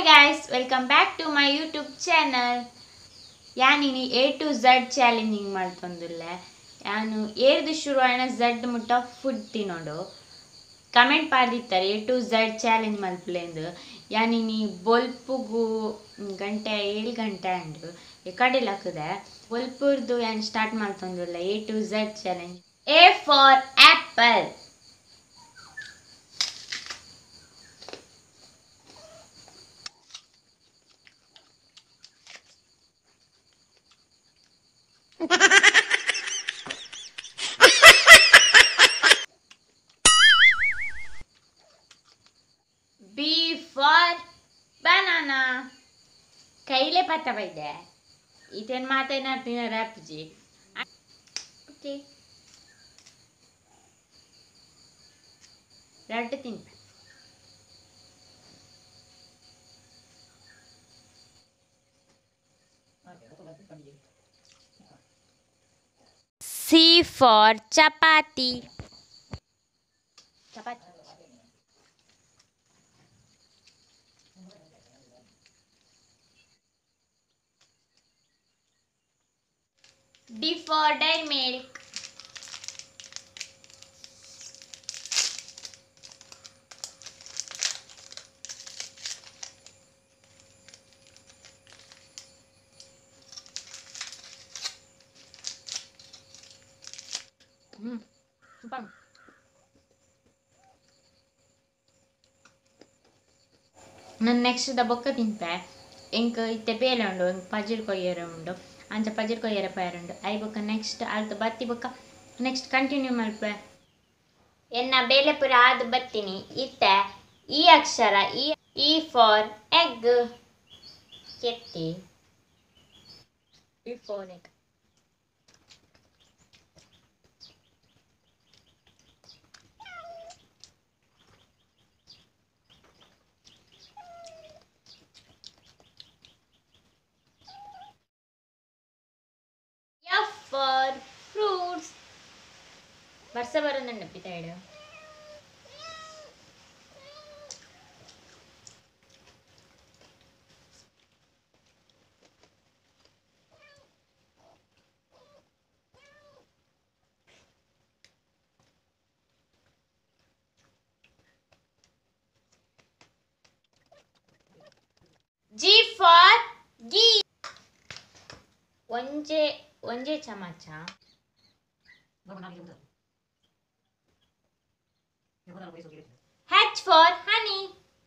guys, welcome back to my YouTube channel. ಯಾನಿನಿ A to Z challenging ಮಾಡ್ತಂದಿಲ್ಲ ಯಾನು ಏರ್ದು ಶುರು ಆಯ್ನ Z ಮುಟ್ಟ ಫುಡ್ ತಿನ್ನೋಡು ಕಮೆಂಟ್ ಪಾರ್ದಿತ್ತಾರೆ A to Z ಚಾಲೆಂಜ್ ಮಲ್ಪಲೆಂದು ಯಾನಿನಿ ಬೊಲ್ಪುಗು ಗಂಟೆ 7 ಗಂಟೆ ಅಂಡು ಎಕಡೆಲ್ಲ ಹಾಕದೆ ಬೊಲ್ಪುರ್ದು ಯಾನ್ ಸ್ಟಾರ್ಟ್ ಮಾಡ್ತಂದಿಲ್ಲ A to Z challenge. A for apple. B for banana. ಕೈಲೇ ಪತ್ತ ಬೈದೆ ಇದೇನ್ ಮಾತೇನಾಡ್ತೀನಿ ರ್ಯಾಪ್ಜಿ. ಓಕೆ ರೆಡ್ ತಿನ್. C for chapati. Chapati. D for dairy milk. Super. ನಾನು ನೆಕ್ಸ್ಟ್ ದಬ್ಬಕ್ಕ ತಿಂಪೆ ಎಂಕ್ ಇತ್ತೆ ಬೇಲೆ ಉಂಡು ಎಂಕ್ ಪಜಿರ್ ಕೊಯ್ಯರೆ ಉಂಡು ಅಂಚ ಪಜಿರ್ ಕೊಯ್ಯರೆ ಪಯರುಂಡು ಐ ಬೊಕ್ಕ ನೆಕ್ಸ್ಟ್ ಅಲ್ತು ಬತ್ತಿ ಬೊಕ್ಕ ನೆಕ್ಸ್ಟ್ ಕಂಟಿನ್ಯೂ ಮಲ್ಪೆ ಎನ್ನ ಬೇಲೆ ಪುರ ಆದ್ ಬತ್ತಿನಿ ಇತ್ತೆ ಈ ಅಕ್ಷರ ಈ ಫಾರ್ ಎಗ್ ಕೆತ್ತಿ ಈ ಫಾರ್ ಎಗ್. For fruits. ವರ್ಷ ಬರೋದನ್ನ ನೆನಪಿತಾಯಿಡು. G for ghee. ಒಂಜೆ ಚಮಚ. H for honey.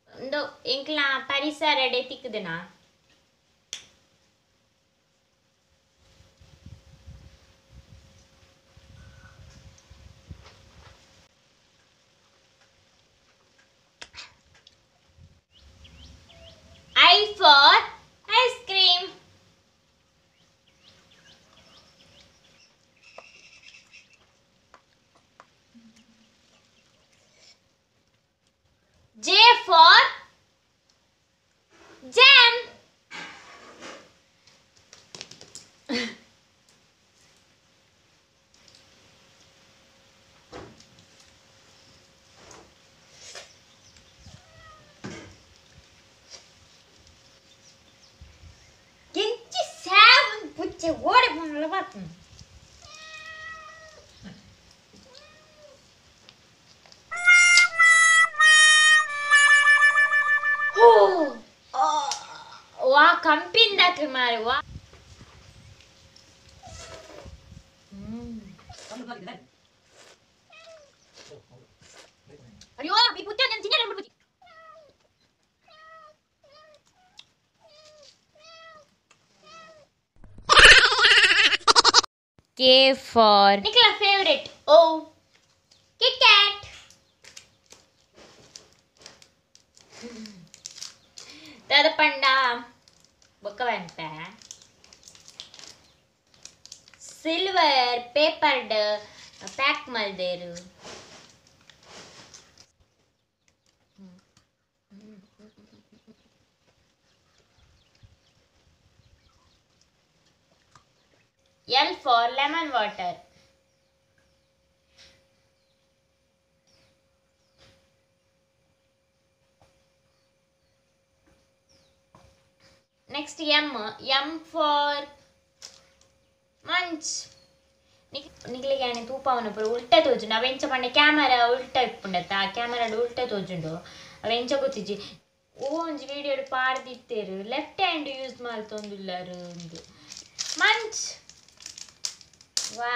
ಒಂದು ಎಂಕ್ಲ ಪರಿಸರ ಡೆ ತಿಕ್ಕದನ. I for ice cream. J for jam. Genci seven pucce ore pun levatun. ವಾ ಕಂಪಿಂದಾಕ್ರಿ ಮಾರಿ ವಾ. ಅಯ್ಯೋ ಈ ಪುಚ್ಚ ನಾನು ತಿನ್ನಲ್ಲ ಬಿಡ್ಬಿಡಿ. K for Nicola favorite. Oh, Kit Kat. ತದಪಂಡ ಬೊಕ್ಕವಂತ ಸಿಲ್ವರ್ ಪೇಪರ್ಡ್ ಪ್ಯಾಕ್ ಮಲ್ದೇರು. L for lemon water. Next M for munch. ನಿಕ್ಲಿಗೆ ಆನೆ ತೂಪವನ ಪೂರ ಉಲ್ಟ ತೋಜುಂಡು ಅವೆಂಚ ಪಂಡ ಕ್ಯಾಮರಾ ಉಲ್ಟ ಇಪ್ಪುಂಡತ್ತ ಆ ಕ್ಯಾಮರಾಡು ಉಲ್ಟ ತೋಜುಂಡು ಅವೆಂಚ ಗೊತ್ತಿಜ್ಜಿ ಒಂಜಿ ವಿಡಿಯೋಡು ಪಾಡ್ದಿತ್ತೇರು ಲೆಫ್ಟ್ ಹ್ಯಾಂಡ್ ಯೂಸ್ ಮಾಡ್ತೊಂದುಲ್ಲಾರು ಒಂದು ಮಂಚ್. ವಾ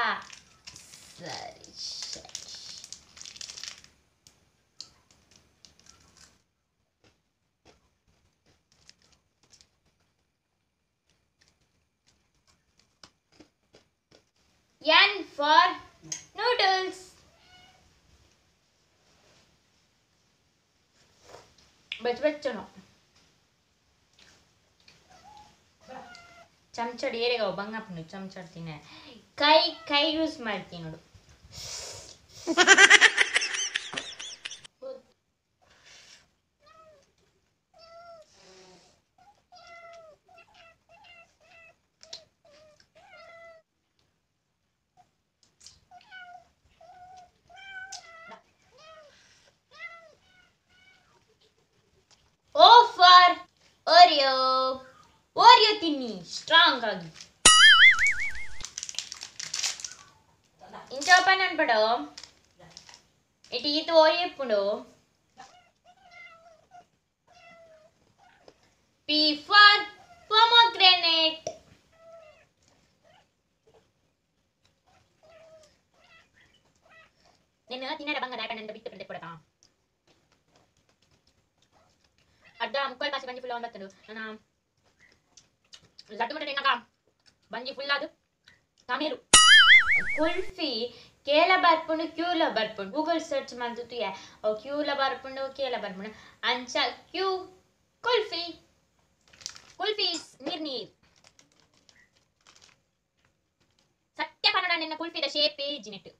ಸರಿ ಸರಿ. N for noodles. ಬೆಚ್ಚಬೆಚ್ಚನು ಚಮಚಡಿ ಏರೆಗಾವು ಬಂಗಪ್ಪನು ಚಮಚಡ್ತೀನಿ ಕೈ ಯೂಸ್ ಮಾಡ್ತೀನಿ ನೋಡು. O for Oreo ತಿನ್ನಿ ಸ್ಟ್ರಾಂಗ್ ಆಗಿ. ಇಂಚ ಓಪನ್ ಅನ್ಬಿಡು ಇಟ್ಟು ಈತು ಓರಿಯೋ ಇಪ್ಪುಂಡು. P for pomegranate. ನಿನ್ನ ತಿನ್ನಡ ಬಂಗದ ಯಾಕಂತ ಬಿಟ್ಟು ಬಿಟ್ಟು ಕೊಡತಾ ಅಡ್ಡ ಮುಕ್ಕಾಲು ಕಾಸಿ ಬಂಜಿ ಫುಲ್ ಒಂಬತ್ತು ನಾನು ಲಡ್ಡು ಮುಟ್ಟ ತಿನ್ನಕ ಬಂಜಿ ಫುಲ್ ಅದು ತಮೇರು ಕುಲ್ಫಿ ಕೇಲ ಬರ್ಪುಂಡು ಕ್ಯೂಲ ಬರ್ಪುಂಡು ಗೂಗಲ್ ಸರ್ಚ್ ಮಾಡ್ತು ಅವು ಕ್ಯೂಲ ಬರ್ಪುಂಡು ಕೇಲ ಬರ್ಪುಂಡು ಅಂಚ ಕ್ಯೂ ಕುಲ್ಫಿ ಕುಲ್ಫೀಸ್ ನೀರ್ ಸತ್ಯ ಕನ್ನಡ ನಿನ್ನ ಕುಲ್ಫಿದ ಶೇಪೇ ಜಿನೆಟ್.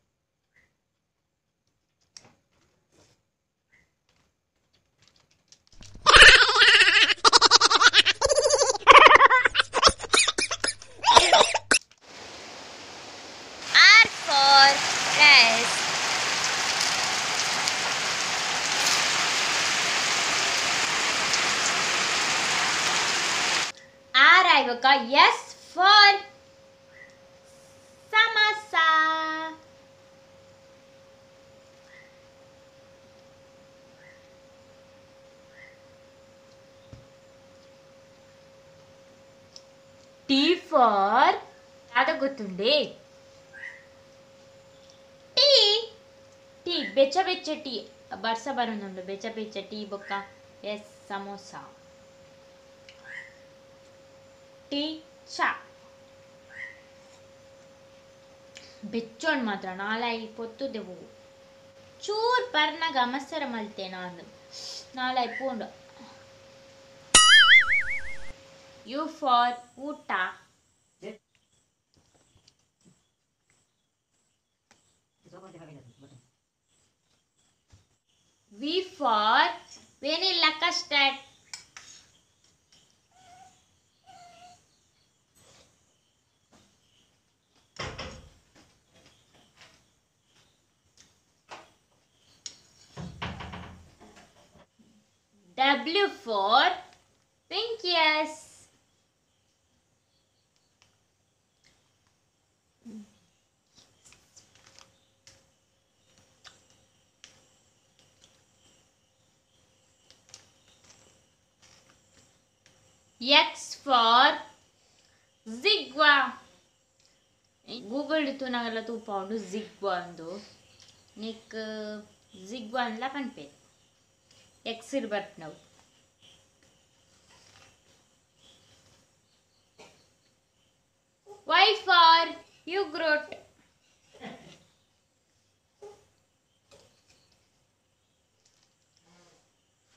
Yes for samosa. T for ಯಾವ್ದು ಗೊತ್ತುಂಡಿ ಟೀ ಬೆಚ್ಚ ಬೆಚ್ಚ ಟೀ ಬರ್ಸ ಬರೋನುಂಡು ಬೆಚ್ಚ ಬೆಚ್ಚ ಟೀ ಬೊಕ್ಕ ಎಸ್ ಸಮೋಸ. ಟೀ ಚಾ ಬೆಚ್ಚೋಣ್ ಮಾತ್ರ ನಾಲಾಯಿ ಪೊತ್ತುದೆವು ಚೂರ್ ಪರ್ನಾಗ ಮಸರ ಮಲ್ತೆ ನಾನು ನಾಲಾಯಿ ಪೂಂಡು. ಯು ಫಾರ್ ಊಟ. V for vanilla custard. W for pink, yes. X for zigwa. Google ಇತ್ತು ನಾಗೆಲ್ಲ ತೂಪ ಉಂಡು ಜಿಗ್ವಾ ಅಂದು ನಿಕ್ ಜಿಗ್ವಾ ಅಂದ್ಲ ಪನ್ಪೆ ಎಕ್ಸ್ ಇರ್ಬರ್ತ್ ನಾವು. Y for yogurt.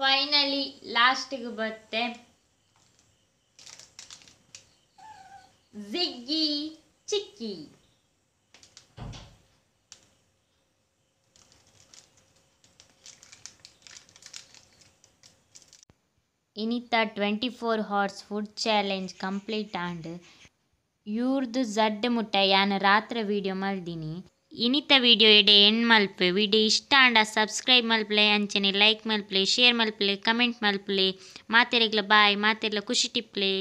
ಫೈನಲಿ ಲಾಸ್ಟಿಗೆ ಬರುತ್ತೆ ಜಿಗ್ಗಿ ಚಿಕ್ಕಿ. ಇನಿತ 24 hours food challenge complete and ಇವ್ರದ್ದು ಜಡ್ ಮುಟ್ಟ ಯಾನ ರಾತ್ರಿ ವಿಡಿಯೋ ಮಲ್ದಿನಿ. ಇನಿತ ವಿಡಿಯೋ ಎಡೆ ಎಂಡ್ ಮಲ್ಪೆ. ವಿಡಿಯೋ ಇಷ್ಟ ಆಂಡ ಸಬ್ಸ್ಕ್ರೈಬ್ ಮಲ್ಪಲೆ ಅಂಚನೆ ಲೈಕ್ ಮಲ್ಪಲೆ ಶೇರ್ ಮಲ್ಪಲೆ ಕಮೆಂಟ್ ಮಲ್ಪಲೆ ಮಾತೆರೆಗ್ಲ ಬಾಯ್ ಮಾತೆರ್ಲ ಖುಷಿ ಟಿಪ್ಲೆ.